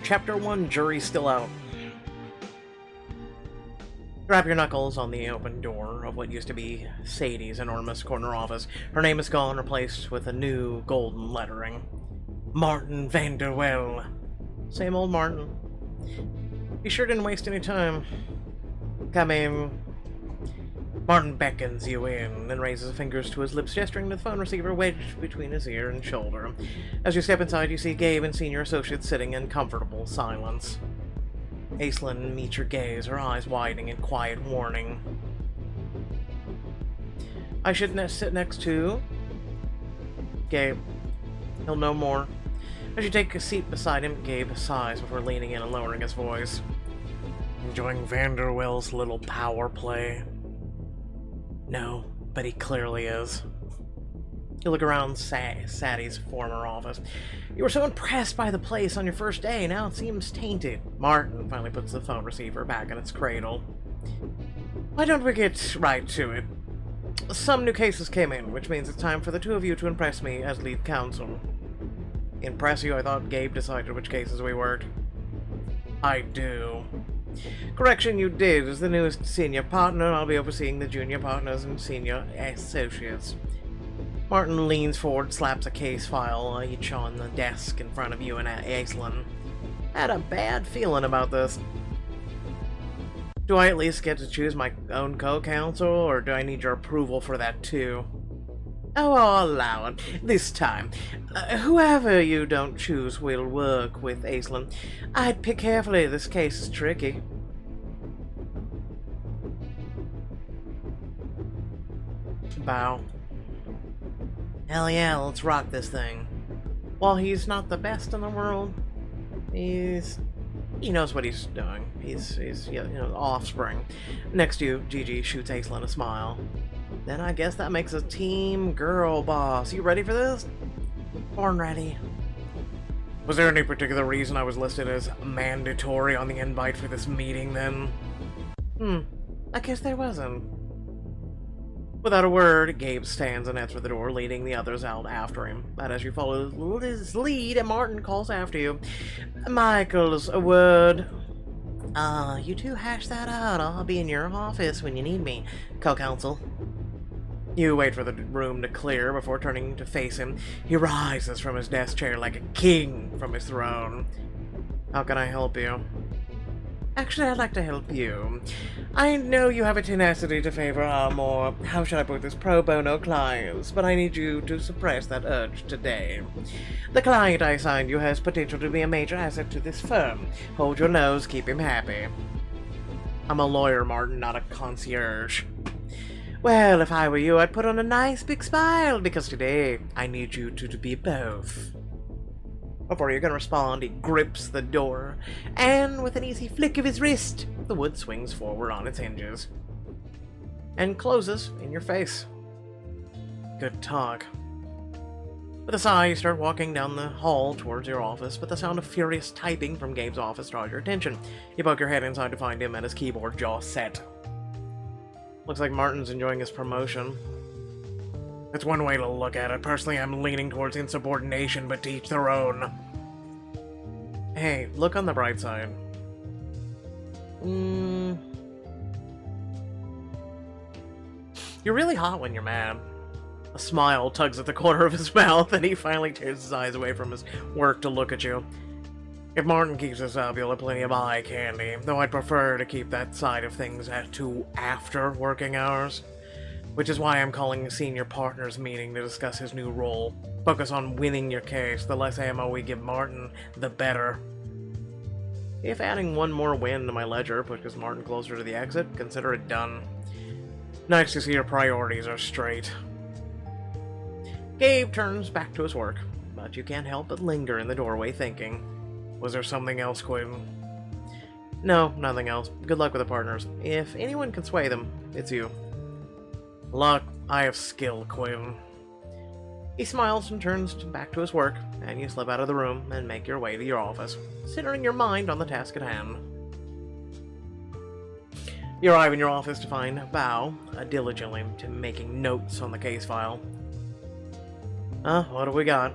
Chapter 1, Jury's Still Out. Drop your knuckles on the open door of what used to be Sadie's enormous corner office. Her name is gone, replaced with a new golden lettering. Martin Vanderwell. Same old Martin. He sure didn't waste any time. Come in. Martin beckons you in and raises fingers to his lips, gesturing to the phone receiver wedged between his ear and shoulder. As you step inside, you see Gabe and senior associates sitting in comfortable silence. Aislinn meets your gaze, her eyes widening in quiet warning. I should sit next to Gabe. He'll know more. As you take a seat beside him, Gabe sighs before leaning in and lowering his voice. Enjoying Vanderwell's little power play? No, but he clearly is. You look around Sadie's former office. You were so impressed by the place on your first day, now it seems tainted. Martin finally puts the phone receiver back in its cradle. Why don't we get right to it? Some new cases came in, which means it's time for the two of you to impress me as lead counsel. Impress you? I thought Gabe decided which cases we worked. I do. Correction, you did. As the newest senior partner, I'll be overseeing the junior partners and senior associates. Martin leans forward, slaps a case file each on the desk in front of you and Aislinn. Had a bad feeling about this. Do I at least get to choose my own co-counsel, or do I need your approval for that too? Oh, I'll allow it. This time. Whoever you don't choose will work with Aislinn. I'd pick carefully, this case is tricky. Bow. Hell yeah, let's rock this thing. While he's not the best in the world, he knows what he's doing. He's offspring. Next to you, Gigi shoots Aislinn a smile. Then I guess that makes a team girl boss. You ready for this? Born ready. Was there any particular reason I was listed as mandatory on the invite for this meeting then? I guess there wasn't. Without a word, Gabe stands and heads for the door, leading the others out after him. But as you follow his lead, Martin calls after you. Michaels, a word. You two hash that out. I'll be in your office when you need me, co-counsel. You wait for the room to clear before turning to face him. He rises from his desk chair like a king from his throne. How can I help you? Actually, I'd like to help you. I know you have a tenacity to favor our more, how should I put this, pro bono clients, but I need you to suppress that urge today. The client I assigned you has potential to be a major asset to this firm. Hold your nose, keep him happy. I'm a lawyer, Martin, not a concierge. Well, if I were you, I'd put on a nice big smile, because today I need you to be both. Before you can respond, he grips the door, and with an easy flick of his wrist, the wood swings forward on its hinges and closes in your face. Good talk. With a sigh, you start walking down the hall towards your office, but the sound of furious typing from Gabe's office draws your attention. You poke your head inside to find him at his keyboard, jaw set. Looks like Martin's enjoying his promotion. It's one way to look at it. Personally, I'm leaning towards insubordination, but to each their own. Hey, look on the bright side. You're really hot when you're mad. A smile tugs at the corner of his mouth, and he finally tears his eyes away from his work to look at you. If Martin keeps this up, you'll have plenty of eye candy, though I'd prefer to keep that side of things to after working hours. Which is why I'm calling a senior partners meeting to discuss his new role. Focus on winning your case. The less ammo we give Martin, the better. If adding one more win to my ledger pushes Martin closer to the exit, consider it done. Nice to see your priorities are straight. Gabe turns back to his work, but you can't help but linger in the doorway thinking, was there something else, Quinn? No, nothing else. Good luck with the partners. If anyone can sway them, it's you. Luck, I have skill, Quinn. He smiles and turns back to his work, and you slip out of the room and make your way to your office, centering your mind on the task at hand. You arrive in your office to find Bao diligently making notes on the case file. What do we got?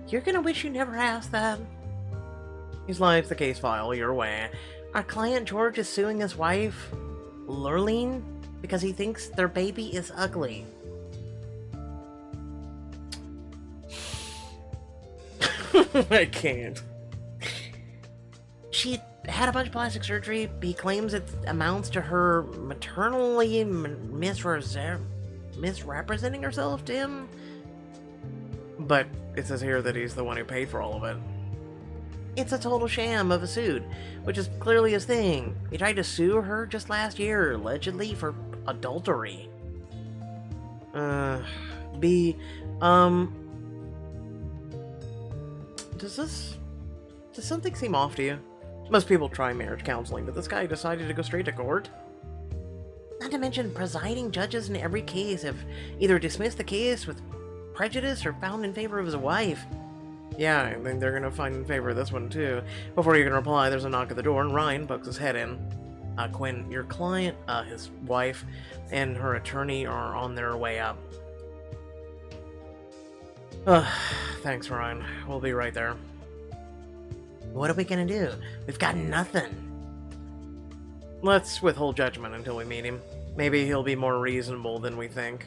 You're gonna wish you never asked that. He slides the case file your way. Our client George is suing his wife, Lurleen, because he thinks their baby is ugly. I can't. She had a bunch of plastic surgery. He claims it amounts to her maternally misrepresenting herself to him. But it says here that he's the one who paid for all of it. It's a total sham of a suit, which is clearly his thing. He tried to sue her just last year, allegedly for adultery. Does something seem off to you? Most people try marriage counseling, but this guy decided to go straight to court? Not to mention, presiding judges in every case have either dismissed the case with prejudice or found in favor of his wife. Yeah, I think they're gonna find in favor of this one too. Before you can reply, there's a knock at the door, and Ryan pokes his head in. Quinn, your client, His wife, and her attorney are on their way up. Thanks, Ryan. We'll be right there. What are we gonna do? We've got nothing. Let's withhold judgment until we meet him. Maybe he'll be more reasonable than we think.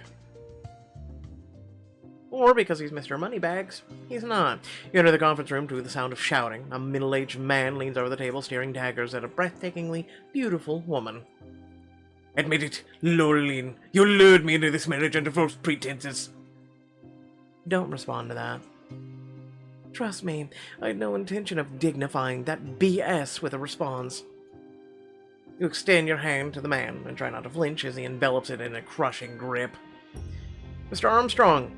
Or because he's Mr. Moneybags, he's not. You enter the conference room to the sound of shouting. A middle-aged man leans over the table, staring daggers at a breathtakingly beautiful woman. Admit it, Lurleen. You lured me into this marriage under false pretenses. Don't respond to that. Trust me, I had no intention of dignifying that BS with a response. You extend your hand to the man and try not to flinch as he envelops it in a crushing grip. Mr. Armstrong,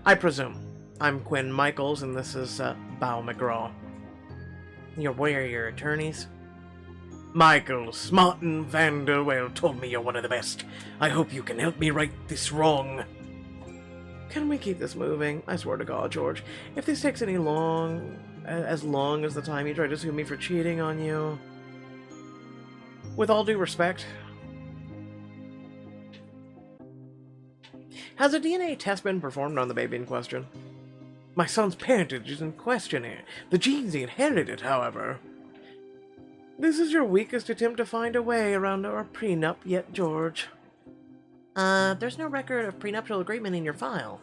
I presume. I'm Quinn Michaels, and this is, Bow McGraw. Where are your attorneys? Michaels, Martin Vanderwell told me you're one of the best. I hope you can help me right this wrong. Can we keep this moving? I swear to God, George, if this takes as long as the time you tried to sue me for cheating on you... With all due respect... Has a DNA test been performed on the baby in question? My son's parentage is in question here. The genes he inherited, however. This is your weakest attempt to find a way around our prenup yet, George. There's no record of prenuptial agreement in your file.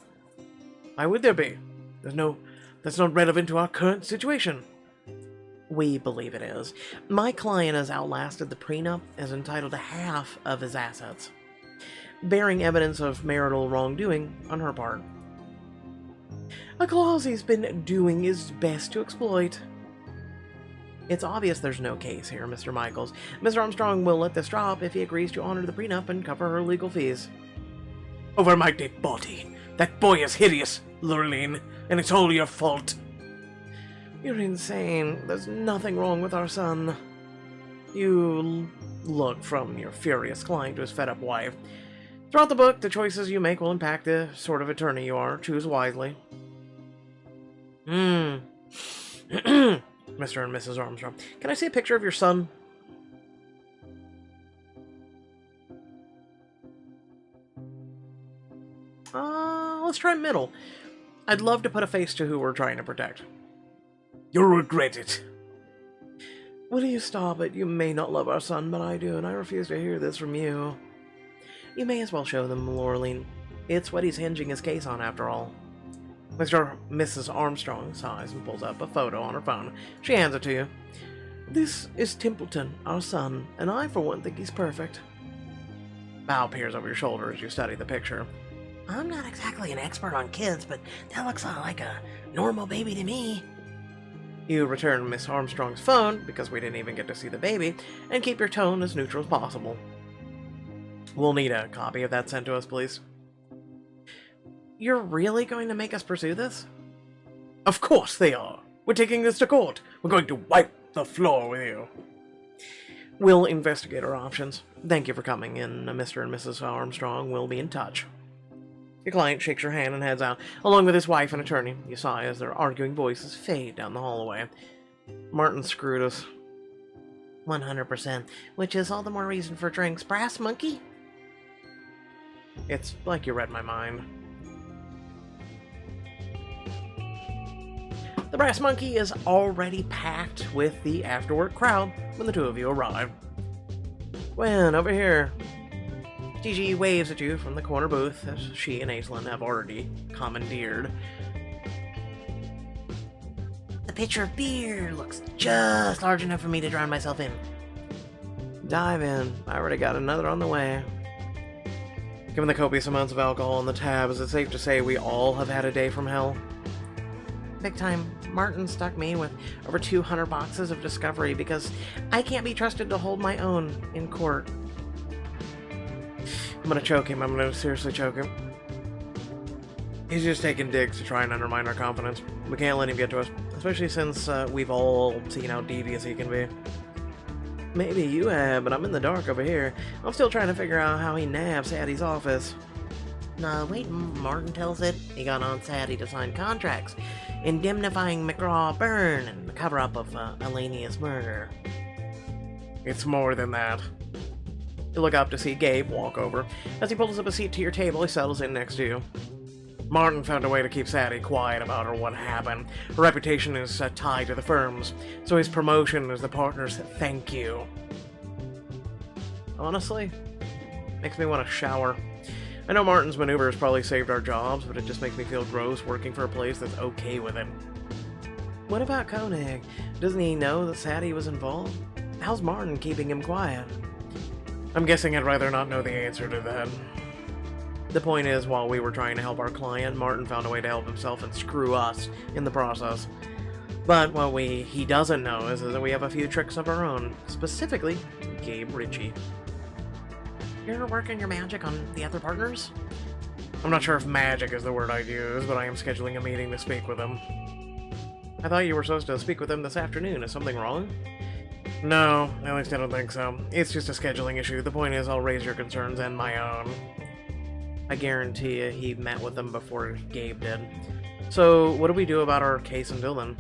Why would there be? That's not relevant to our current situation. We believe it is. My client has outlasted the prenup as entitled to half of his assets, bearing evidence of marital wrongdoing on her part. A clause he's been doing his best to exploit. It's obvious there's no case here, Mr. Michaels. Mr. Armstrong will let this drop if he agrees to honor the prenup and cover her legal fees. Over my dead body. That boy is hideous, Lurleen, and it's all your fault. You're insane. There's nothing wrong with our son. You look from your furious client to his fed-up wife. Throughout the book, the choices you make will impact the sort of attorney you are. Choose wisely. Mr. and Mrs. Armstrong, can I see a picture of your son? Let's try middle. I'd love to put a face to who we're trying to protect. You'll regret it. Will you stop it? You may not love our son, but I do, and I refuse to hear this from you. You may as well show them, Lurleen. It's what he's hinging his case on, after all. Mrs. Armstrong sighs and pulls up a photo on her phone. She hands it to you. This is Templeton, our son, and I, for one, think he's perfect. Bow peers over your shoulder as you study the picture. I'm not exactly an expert on kids, but that looks like a normal baby to me. You return Miss Armstrong's phone, because we didn't even get to see the baby, and keep your tone as neutral as possible. We'll need a copy of that sent to us, please. You're really going to make us pursue this? Of course they are. We're taking this to court. We're going to wipe the floor with you. We'll investigate our options. Thank you for coming in, Mr. and Mrs. Armstrong. We'll be in touch. Your client shakes your hand and heads out, along with his wife and attorney. You sigh as their arguing voices fade down the hallway. Martin screwed us. 100%, which is all the more reason for drinks. Brass monkey? It's like you read my mind. The Brass Monkey is already packed with the after-work crowd when the two of you arrive. Gwen, over here. Gigi waves at you from the corner booth as she and Aislinn have already commandeered. The pitcher of beer looks just large enough for me to drown myself in. Dive in. I already got another on the way. Given the copious amounts of alcohol on the tab, is it safe to say we all have had a day from hell? Big time. Martin stuck me with over 200 boxes of Discovery because I can't be trusted to hold my own in court. I'm gonna choke him. I'm gonna seriously choke him. He's just taking digs to try and undermine our confidence. We can't let him get to us, especially since we've all seen how devious he can be. Maybe you have, but I'm in the dark over here. I'm still trying to figure out how he nabbed Sadie's office. No, wait, Martin tells it. He got on Sadie to sign contracts, indemnifying McGraw Byrne and the cover-up of Elenia's murder. It's more than that. You look up to see Gabe walk over. As he pulls up a seat to your table, he settles in next to you. Martin found a way to keep Sadie quiet about her what happened. Her reputation is tied to the firm's, so his promotion is the partner's thank you. Honestly, makes me want to shower. I know Martin's maneuvers probably saved our jobs, but it just makes me feel gross working for a place that's okay with it. What about Koenig? Doesn't he know that Sadie was involved? How's Martin keeping him quiet? I'm guessing I'd rather not know the answer to that. The point is, while we were trying to help our client, Martin found a way to help himself and screw us in the process. But what he doesn't know is that we have a few tricks of our own, specifically Gabe Ritchie. You're working your magic on the other partners? I'm not sure if magic is the word I'd use, but I am scheduling a meeting to speak with them. I thought you were supposed to speak with them this afternoon. Is something wrong? No, at least I don't think so. It's just a scheduling issue. The point is, I'll raise your concerns and my own. I guarantee you he met with them before Gabe did. So, what do we do about our case until then?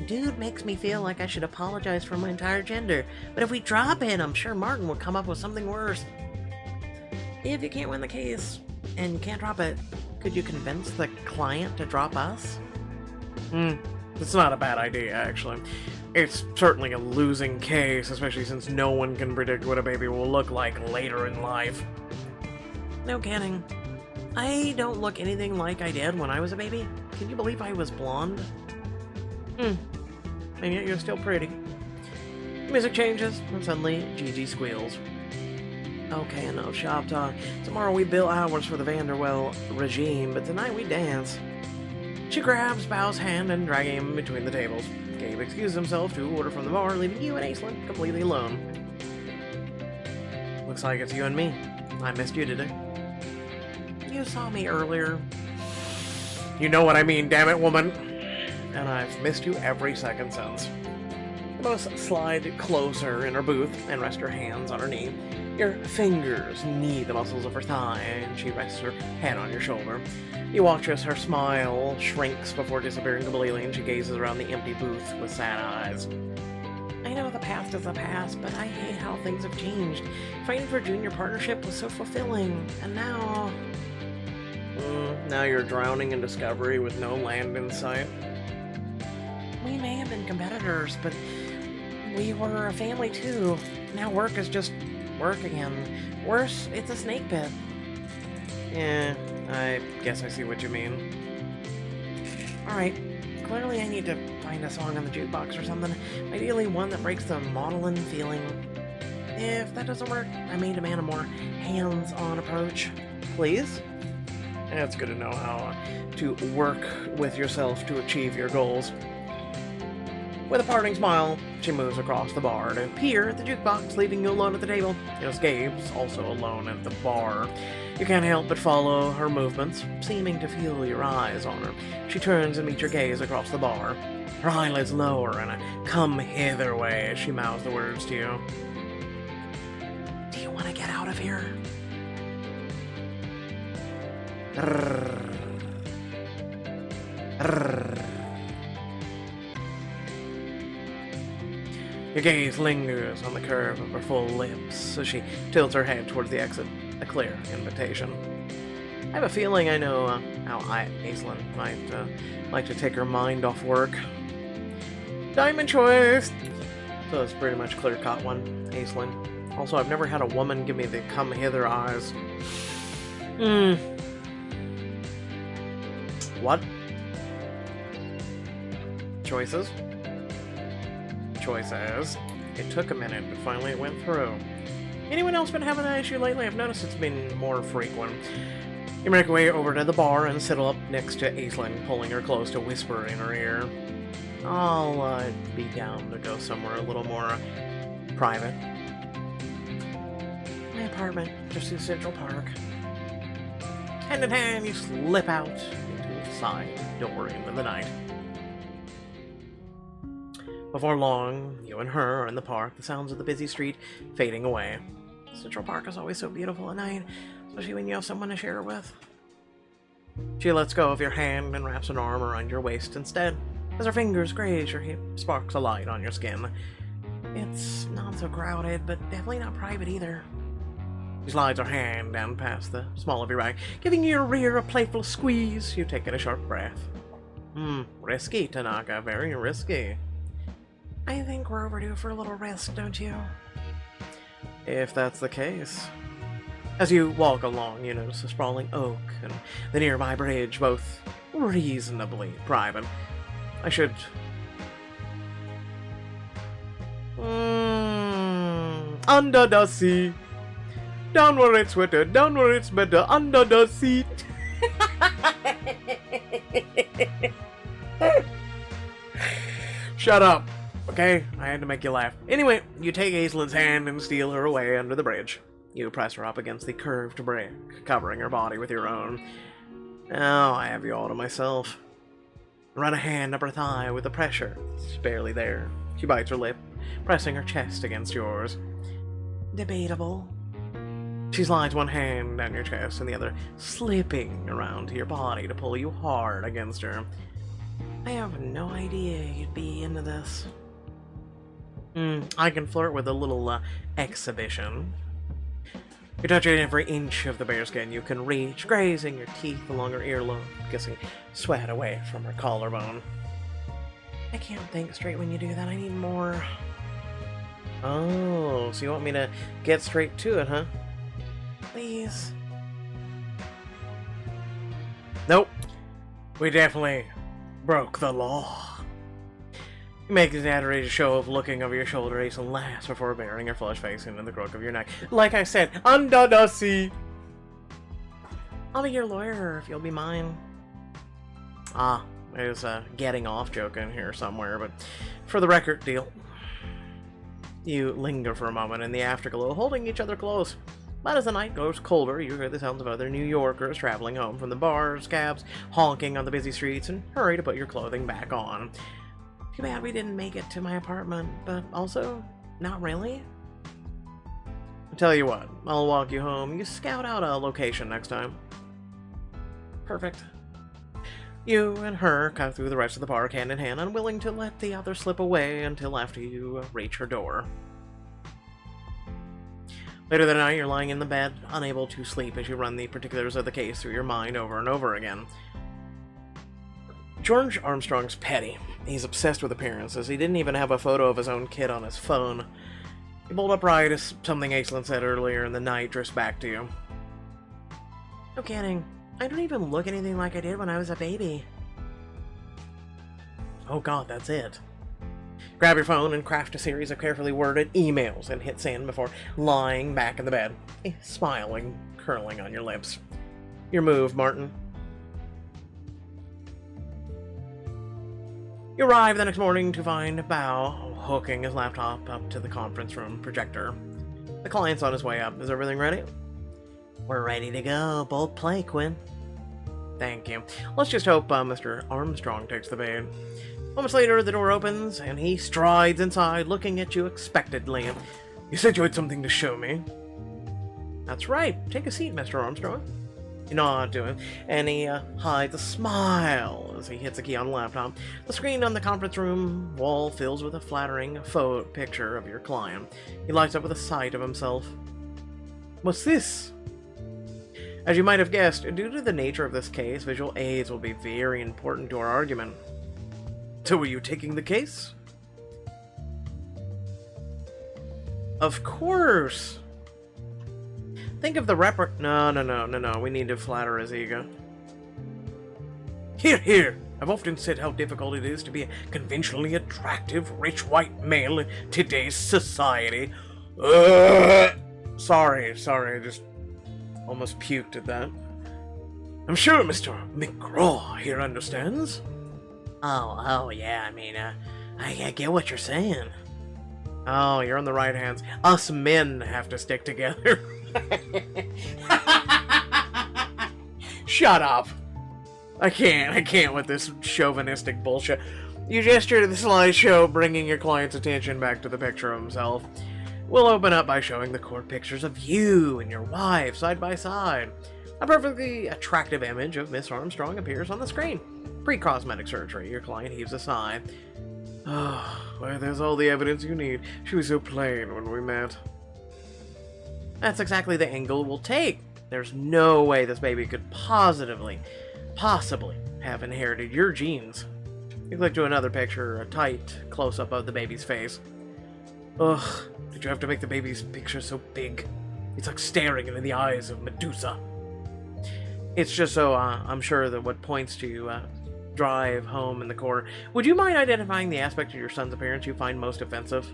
Dude makes me feel like I should apologize for my entire gender, but if we drop it, I'm sure Martin will come up with something worse. If you can't win the case, and you can't drop it, could you convince the client to drop us? It's not a bad idea, actually. It's certainly a losing case, especially since no one can predict what a baby will look like later in life. No kidding. I don't look anything like I did when I was a baby. Can you believe I was blonde? And yet you're still pretty. The music changes, and suddenly Gigi squeals. Okay, enough shop talk. Tomorrow we bill hours for the Vanderwell regime, but tonight we dance. She grabs Bao's hand and drags him between the tables. Gabe excuses himself to order from the bar, leaving you and Aislinn completely alone. Looks like it's you and me. I missed you today. You saw me earlier. You know what I mean, damn it, woman. And I've missed you every second since. You both slide closer in her booth and rest her hands on her knee. Your fingers knee the muscles of her thigh, and she rests her head on your shoulder. You watch as her smile shrinks before disappearing completely, and she gazes around the empty booth with sad eyes. I know the past is the past, but I hate how things have changed. Fighting for a junior partnership was so fulfilling, and now... now you're drowning in Discovery with no land in sight. We may have been competitors, but we were a family too. Now work is just work again. Worse, it's a snake pit. Yeah, I guess I see what you mean. Alright, clearly I need to find a song on the jukebox or something. Ideally one that breaks the maudlin feeling. If that doesn't work, I may demand a more hands-on approach. Please? It's good to know how to work with yourself to achieve your goals. With a parting smile, she moves across the bar to peer at the jukebox, leaving you alone at the table. As Gabe's also alone at the bar. You can't help but follow her movements, seeming to feel your eyes on her. She turns and meets your gaze across the bar. Her eyelids lower in a come-hither way as she mouths the words to you. Do you want to get out of here? Your gaze lingers on the curve of her full lips as she tilts her head towards the exit, a clear invitation. I have a feeling I know how Aislinn might like to take her mind off work. Diamond choice! So it's pretty much clear-cut one, Aislinn. Also, I've never had a woman give me the come-hither eyes. What? Choices? Choices. It took a minute, but finally it went through. Anyone else been having that issue lately? I've noticed it's been more frequent. You make your way over to the bar and settle up next to Aislinn, pulling her close to whisper in her ear. I'll be down to go somewhere a little more private. My apartment, just in Central Park. Hand in hand, you slip out into the side door into the night. Before long, you and her are in the park, the sounds of the busy street fading away. Central Park is always so beautiful at night, especially when you have someone to share it with. She lets go of your hand and wraps an arm around your waist instead. As her fingers graze your hip, sparks a light on your skin. It's not so crowded, but definitely not private either. She slides her hand down past the small of your back, giving your rear a playful squeeze. You take in a sharp breath. Risky, Tanaka, very risky. I think we're overdue for a little rest, don't you? If that's the case. As you walk along, you notice a sprawling oak and the nearby bridge, both reasonably private. I should... Under the sea. Down where it's wetter, down where it's better, under the sea. Shut up. Okay, I had to make you laugh. Anyway, you take Aislinn's hand and steal her away under the bridge. You press her up against the curved brick, covering her body with your own. Now I have you all to myself. Run a hand up her thigh with the pressure. It's barely there. She bites her lip, pressing her chest against yours. Debatable. She slides one hand down your chest and the other slipping around to your body to pull you hard against her. I have no idea you'd be into this. I can flirt with a little exhibition. You're touching every inch of the bearskin you can reach, grazing your teeth along her earlobe, kissing sweat away from her collarbone. I can't think straight when you do that. I need more. Oh, so you want me to get straight to it, huh? Please. Nope. We definitely broke the law. You make an exaggerated show of looking over your shoulder, Aislinn laughs before burying her flush face into the crook of your neck. Like I said, under the sea. I'll be your lawyer if you'll be mine. There's a getting off joke in here somewhere, but for the record, deal. You linger for a moment in the afterglow, holding each other close. But as the night grows colder, you hear the sounds of other New Yorkers traveling home from the bars, cabs, honking on the busy streets, and hurry to put your clothing back on. Too bad we didn't make it to my apartment, but also, not really. I'll tell you what, I'll walk you home. You scout out a location next time. Perfect. You and her cut through the rest of the park hand in hand, unwilling to let the other slip away until after you reach her door. Later that night, you're lying in the bed, unable to sleep as you run the particulars of the case through your mind over and over again. George Armstrong's petty. He's obsessed with appearances. He didn't even have a photo of his own kid on his phone. He pulled up right as something Aislinn said earlier in the night drifts back to you. No kidding. I don't even look anything like I did when I was a baby. Oh god, that's it. Grab your phone and craft a series of carefully worded emails and hit send before lying back in the bed, a smiling curling on your lips. Your move, Martin. You arrive the next morning to find Bao hooking his laptop up to the conference room projector. The client's on his way up. Is everything ready? We're ready to go. Bold play, Quinn. Thank you. Let's just hope Mr. Armstrong takes the bait. Moments later, the door opens, and he strides inside, looking at you expectantly. You said you had something to show me. That's right. Take a seat, Mr. Armstrong. You nod to him, and he hides a smile as he hits a key on the laptop. The screen on the conference room wall fills with a flattering photo picture of your client. He lights up with a sight of himself. What's this? As you might have guessed, due to the nature of this case, visual aids will be very important to our argument. So are you taking the case? Of course! Think of the No, we need to flatter his ego. Here, here! I've often said how difficult it is to be a conventionally attractive, rich white male in today's society. Sorry, I just almost puked at that. I'm sure Mr. McGraw here understands. Oh, yeah, I get what you're saying. Oh, you're on the right hands. Us men have to stick together. Shut up. I can't with this chauvinistic bullshit. You gesture to the slideshow, bringing your client's attention back to the picture of himself. We'll open up by showing the court pictures of you and your wife side by side. A perfectly attractive image of Miss Armstrong appears on the screen. Pre-cosmetic surgery. Your client heaves a sigh. Oh, well, there's all the evidence you need. She was so plain when we met. That's exactly the angle we'll take. There's no way this baby could possibly have inherited your genes. You click to another picture, a tight close-up of the baby's face. Ugh, did you have to make the baby's picture so big? It's like staring into the eyes of Medusa. It's just so I'm sure that what points to drive home in the core. Would you mind identifying the aspect of your son's appearance you find most offensive?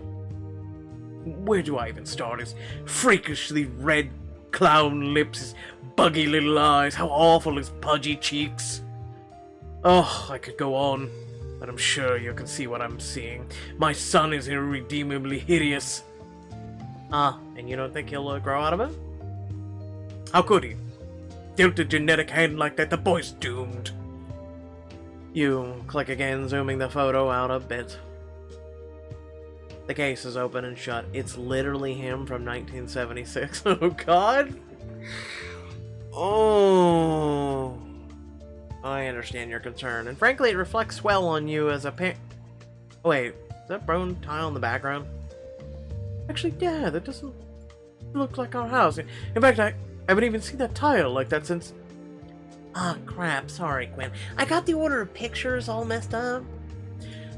Where do I even start? His freakishly red clown lips, his buggy little eyes, how awful his pudgy cheeks. Oh, I could go on, but I'm sure you can see what I'm seeing. My son is irredeemably hideous. And you don't think he'll grow out of it? How could he? Dealt a genetic hand like that, the boy's doomed. You click again, zooming the photo out a bit. The case is open and shut. It's literally him from 1976. Oh, God. Oh. I understand your concern. And frankly, it reflects well on you as a parent. Oh, wait. Is that brown tile in the background? Actually, yeah, that doesn't look like our house. In fact, I haven't even seen that tile like that since... Ah, crap. Sorry, Quinn. I got the order of pictures all messed up.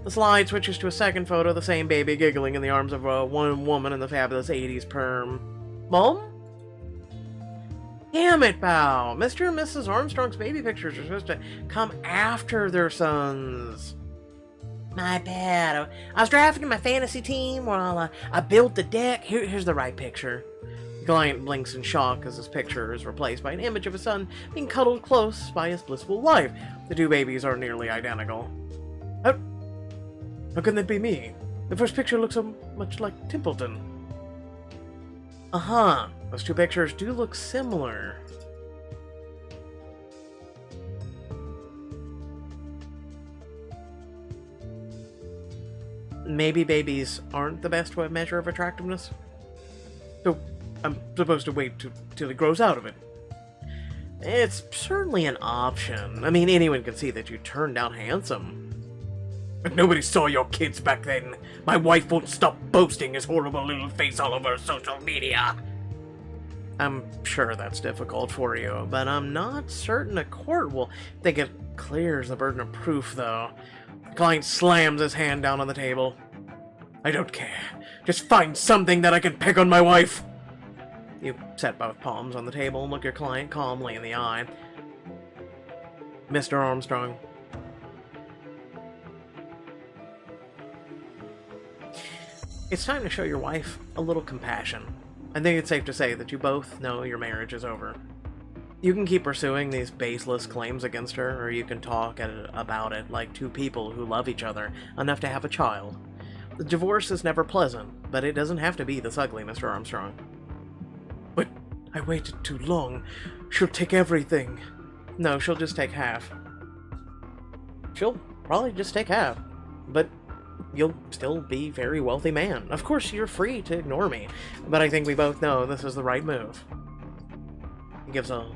The slide switches to a second photo of the same baby giggling in the arms of one woman in the fabulous 80s perm. Mom? Damn it, pal. Mr. and Mrs. Armstrong's baby pictures are supposed to come after their sons. My bad. I was drafting my fantasy team while I built the deck. Here's the right picture. The client blinks in shock as his picture is replaced by an image of his son being cuddled close by his blissful wife. The two babies are nearly identical. How can that be me? The first picture looks so much like Templeton. Those two pictures do look similar. Maybe babies aren't the best measure of attractiveness? So, I'm supposed to wait till he grows out of it. It's certainly an option. I mean, anyone can see that you turned out handsome. But nobody saw your kids back then. My wife won't stop boasting his horrible little face all over social media. I'm sure that's difficult for you, but I'm not certain a court will think it clears the burden of proof, though. The client slams his hand down on the table. I don't care. Just find something that I can pick on my wife. You set both palms on the table and look your client calmly in the eye. Mr. Armstrong. It's time to show your wife a little compassion. I think it's safe to say that you both know your marriage is over. You can keep pursuing these baseless claims against her, or you can talk about it like two people who love each other enough to have a child. The divorce is never pleasant, but it doesn't have to be this ugly, Mr. Armstrong. But I waited too long. She'll take everything. No, she'll just take half. She'll probably just take half, but you'll still be a very wealthy man. Of course, you're free to ignore me, but I think we both know this is the right move. He gives a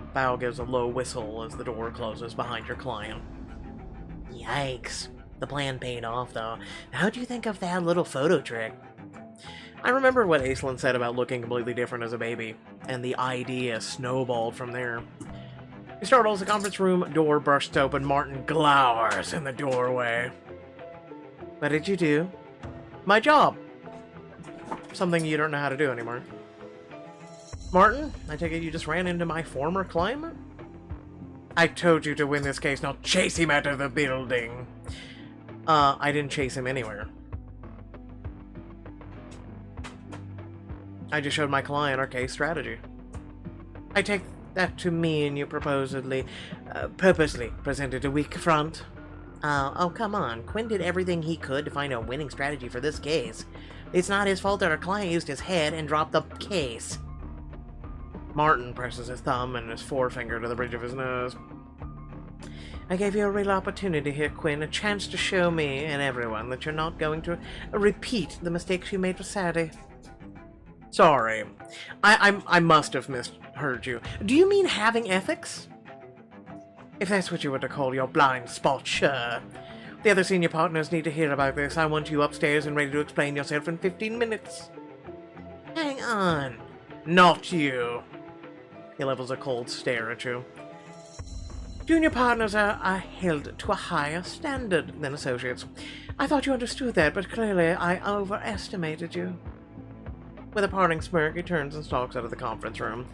low whistle as the door closes behind your client. Yikes. The plan paid off, though. How'd you think of that little photo trick? I remember what Aislinn said about looking completely different as a baby, and the idea snowballed from there. He startles, the conference room door bursts open. Martin glowers in the doorway. What did you do? My job. Something you don't know how to do anymore. Martin, I take it you just ran into my former client? I told you to win this case, not chase him out of the building. I didn't chase him anywhere. I just showed my client our case strategy. I take that to mean you purposely presented a weak front. Oh, come on. Quinn did everything he could to find a winning strategy for this case. It's not his fault that our client used his head and dropped the case. Martin presses his thumb and his forefinger to the bridge of his nose. I gave you a real opportunity here, Quinn, a chance to show me and everyone that you're not going to repeat the mistakes you made with Sadie. Sorry. I must have misheard you. Do you mean having ethics? If that's what you were to call your blind spot, sure. The other senior partners need to hear about this. I want you upstairs and ready to explain yourself in 15 minutes. Hang on. Not you. He levels a cold stare at you. Junior partners are held to a higher standard than associates. I thought you understood that, but clearly I overestimated you. With a parting smirk, he turns and stalks out of the conference room.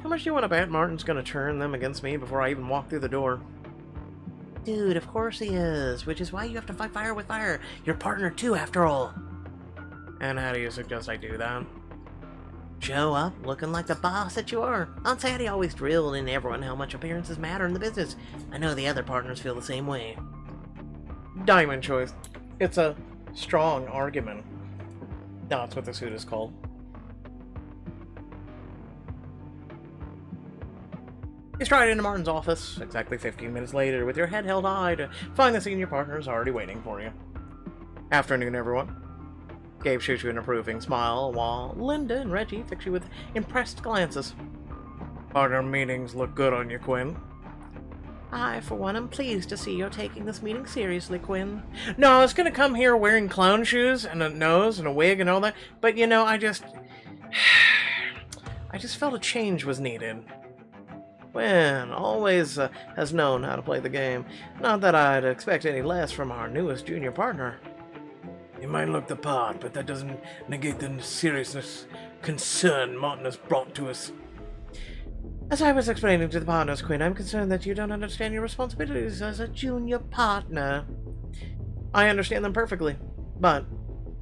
How much do you want to bet Martin's going to turn them against me before I even walk through the door? Dude, of course he is, which is why you have to fight fire with fire. Your partner too, after all. And how do you suggest I do that? Show up looking like the boss that you are. Aunt Sadie always drilled in everyone how much appearances matter in the business. I know the other partners feel the same way. Diamond choice. It's a strong argument. No, that's what the suit is called. You stride into Martin's office, exactly 15 minutes later, with your head held high to find the senior partners already waiting for you. Afternoon, everyone. Gabe shoots you an approving smile, while Linda and Reggie fix you with impressed glances. Partner meetings look good on you, Quinn. I, for one, am pleased to see you're taking this meeting seriously, Quinn. No, I was gonna come here wearing clown shoes and a nose and a wig and all that, but you know, I just felt a change was needed. Quinn always has known how to play the game. Not that I'd expect any less from our newest junior partner. He might look the part, but that doesn't negate the seriousness, concern Martin has brought to us. As I was explaining to the partners, Quinn, I'm concerned that you don't understand your responsibilities as a junior partner. I understand them perfectly, but...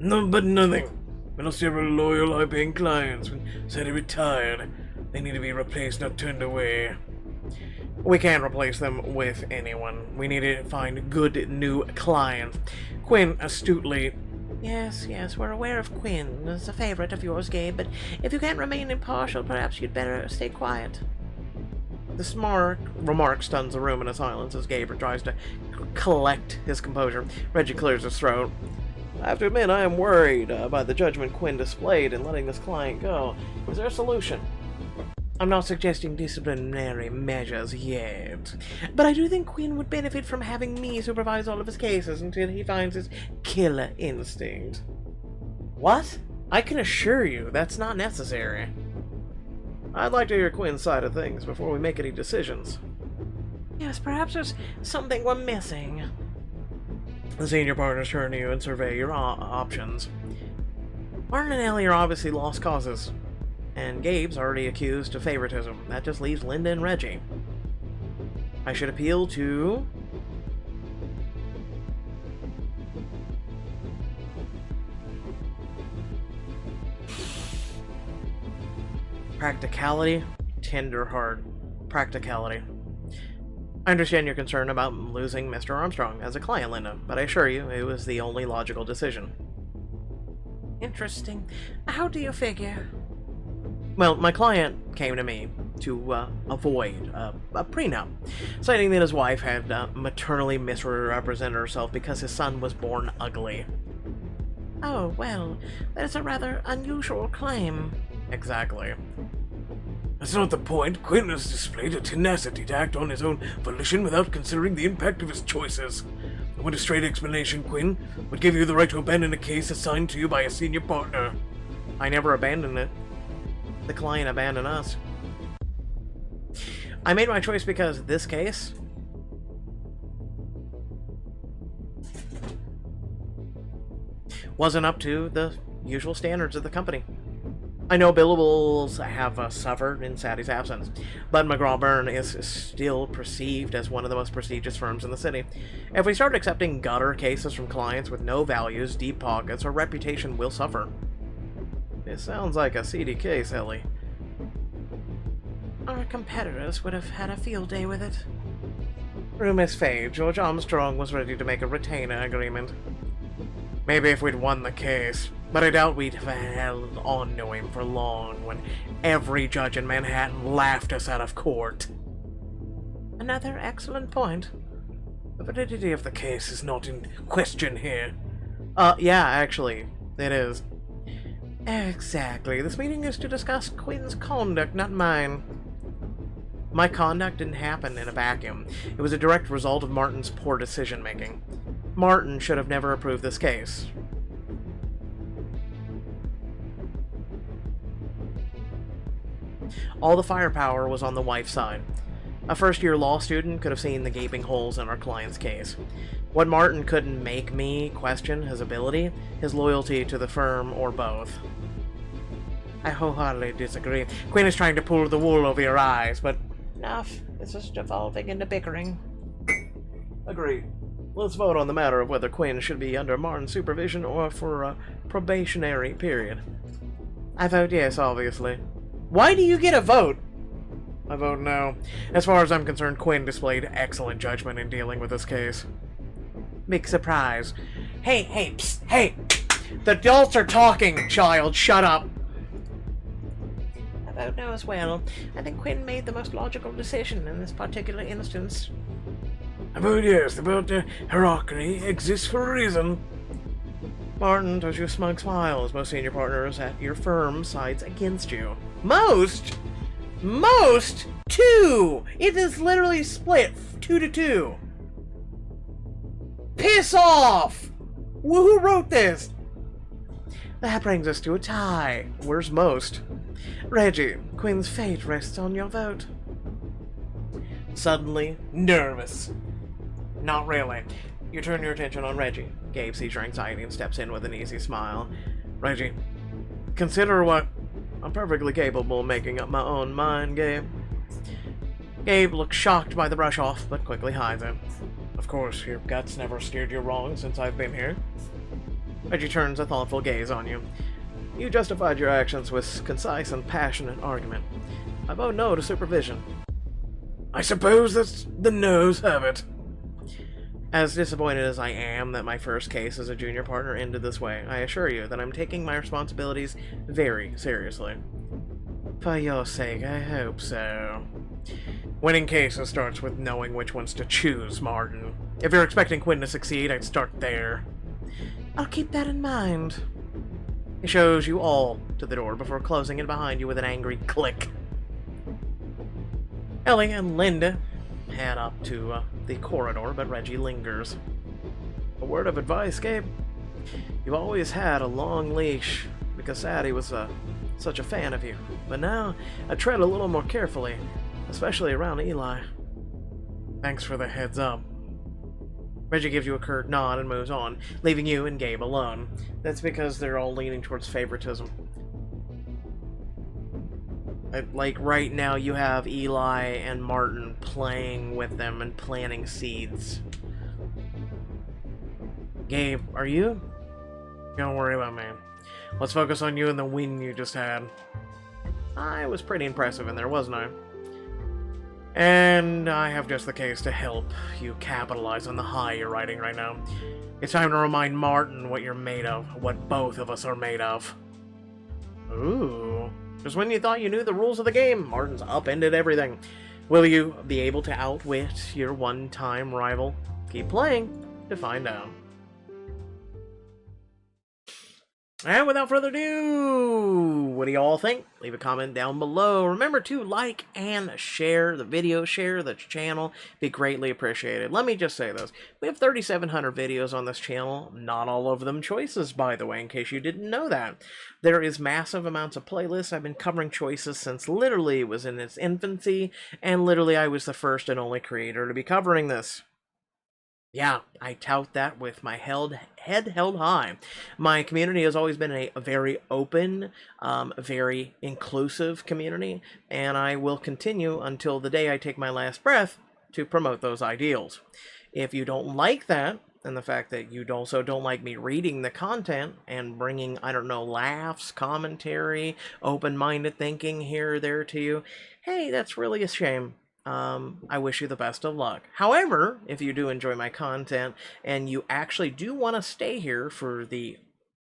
No, but nothing. We lost several loyal, high-paying clients when Sadie retired. They need to be replaced, not turned away. We can't replace them with anyone. We need to find good new clients. Quinn astutely... Yes, we're aware of Quinn as a favorite of yours, Gabe, but if you can't remain impartial, perhaps you'd better stay quiet. The smart remark stuns the room in a silence as Gabe tries to collect his composure. Reggie clears his throat. I have to admit, I am worried by the judgment Quinn displayed in letting this client go. Is there a solution? I'm not suggesting disciplinary measures yet, but I do think Quinn would benefit from having me supervise all of his cases until he finds his killer instinct. What? I can assure you that's not necessary. I'd like to hear Quinn's side of things before we make any decisions. Yes, perhaps there's something we're missing. The senior partners turn to you and survey your options. Martin and Ellie are obviously lost causes. And Gabe's already accused of favoritism. That just leaves Linda and Reggie. I should appeal to... practicality, tender heart. Practicality. I understand your concern about losing Mr. Armstrong as a client, Linda, but I assure you it was the only logical decision. Interesting. How do you figure? Well, my client came to me to avoid a prenup, citing that his wife had maternally misrepresented herself because his son was born ugly. Oh, well, that is a rather unusual claim. Exactly. That's not the point. Quinn has displayed a tenacity to act on his own volition without considering the impact of his choices. I want a straight explanation, Quinn. What gave you the right to abandon a case assigned to you by a senior partner? I never abandoned it. The client abandoned us. I made my choice because this case wasn't up to the usual standards of the company. I know billables have suffered in Sadie's absence, but McGraw Byrne is still perceived as one of the most prestigious firms in the city. If we start accepting gutter cases from clients with no values, deep pockets, our reputation will suffer. It sounds like a seedy case, Ellie. Our competitors would have had a field day with it. Rumors fade. George Armstrong was ready to make a retainer agreement. Maybe if we'd won the case, but I doubt we'd have held on to him for long when every judge in Manhattan laughed us out of court. Another excellent point. The validity of the case is not in question here. Yeah, actually, it is. Exactly. This meeting is to discuss Quinn's conduct, not mine. My conduct didn't happen in a vacuum. It was a direct result of Martin's poor decision-making. Martin should have never approved this case. All the firepower was on the wife's side. A first-year law student could have seen the gaping holes in our client's case. What Martin couldn't make me question his ability, his loyalty to the firm, or both. I wholeheartedly disagree. Quinn is trying to pull the wool over your eyes, but enough. This is devolving into bickering. Agreed. Let's vote on the matter of whether Quinn should be under Martin's supervision or for a probationary period. I vote yes, obviously. Why do you get a vote? I vote no. As far as I'm concerned, Quinn displayed excellent judgment in dealing with this case. Big surprise. Hey, psst, hey! The adults are talking, child, shut up! I vote no as well. I think Quinn made the most logical decision in this particular instance. I vote yes. The hierarchy exists for a reason. Martin does you a smug smile as most senior partners at your firm sides against you. Most? Most? 2! It is literally split 2-2. Piss off! Who wrote this? That brings us to a tie. Where's most? Reggie, Quinn's fate rests on your vote. Suddenly nervous. Not really. You turn your attention on Reggie. Gabe sees your anxiety and steps in with an easy smile. Reggie, consider what... I'm perfectly capable of making up my own mind, Gabe. Gabe looks shocked by the brush off, but quickly hides it. Of course, your guts never steered you wrong since I've been here. Reggie turns a thoughtful gaze on you. You justified your actions with concise and passionate argument. I vote no to supervision. I suppose that's the no's have it. As disappointed as I am that my first case as a junior partner ended this way, I assure you that I'm taking my responsibilities very seriously. For your sake, I hope so. Winning cases starts with knowing which ones to choose, Martin. If you're expecting Quinn to succeed, I'd start there. I'll keep that in mind. He shows you all to the door before closing it behind you with an angry click. Ellie and Linda head up to the corridor, but Reggie lingers. A word of advice, Gabe. You've always had a long leash, because Sadie was such a fan of you. But now, I tread a little more carefully, especially around Eli. Thanks for the heads up. Reggie gives you a curt nod and moves on, leaving you and Gabe alone. That's because they're all leaning towards favoritism. Like, right now you have Eli and Martin playing with them and planting seeds. Gabe, are you? Don't worry about me. Let's focus on you and the win you just had. I was pretty impressive in there, wasn't I? And I have just the case to help you capitalize on the high you're riding right now. It's time to remind Martin what you're made of, what both of us are made of. Ooh. Just when you thought you knew the rules of the game, Martin's upended everything. Will you be able to outwit your one-time rival? Keep playing to find out. And without further ado, what do you all think? Leave a comment down below. Remember to like and share the video, share the channel. Be greatly appreciated. Let me just say this. We have 3,700 videos on this channel. Not all of them choices, by the way, in case you didn't know that. There is massive amounts of playlists. I've been covering choices since literally it was in its infancy, and literally I was the first and only creator to be covering this. Yeah, I tout that with my head held high. My community has always been a very open, very inclusive community, and I will continue until the day I take my last breath to promote those ideals. If you don't like that, and the fact that you also don't like me reading the content and bringing, I don't know, laughs, commentary, open-minded thinking here or there to you, hey, that's really a shame. I wish you the best of luck. However, if you do enjoy my content and you actually do want to stay here for the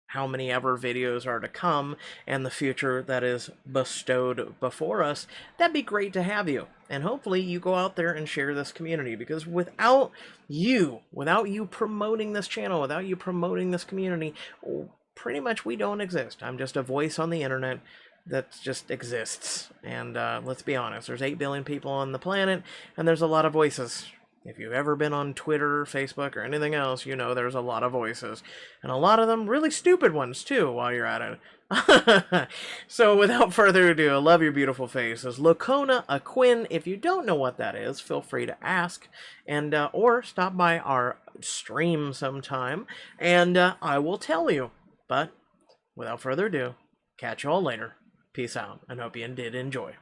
how many ever videos are to come and the future that is bestowed before us, that'd be great to have you. And hopefully you go out there and share this community, because without you promoting this channel, without you promoting this community, pretty much we don't exist. I'm just a voice on the internet that just exists. And let's be honest, there's 8 billion people on the planet, and there's a lot of voices. If you've ever been on Twitter, Facebook, or anything else, you know there's a lot of voices. And a lot of them really stupid ones, too, while you're at it. So without further ado, I love your beautiful faces. Locona Aquin, if you don't know what that is, feel free to ask, and or stop by our stream sometime, and I will tell you. But without further ado, catch you all later. Peace out, and hope you did enjoy.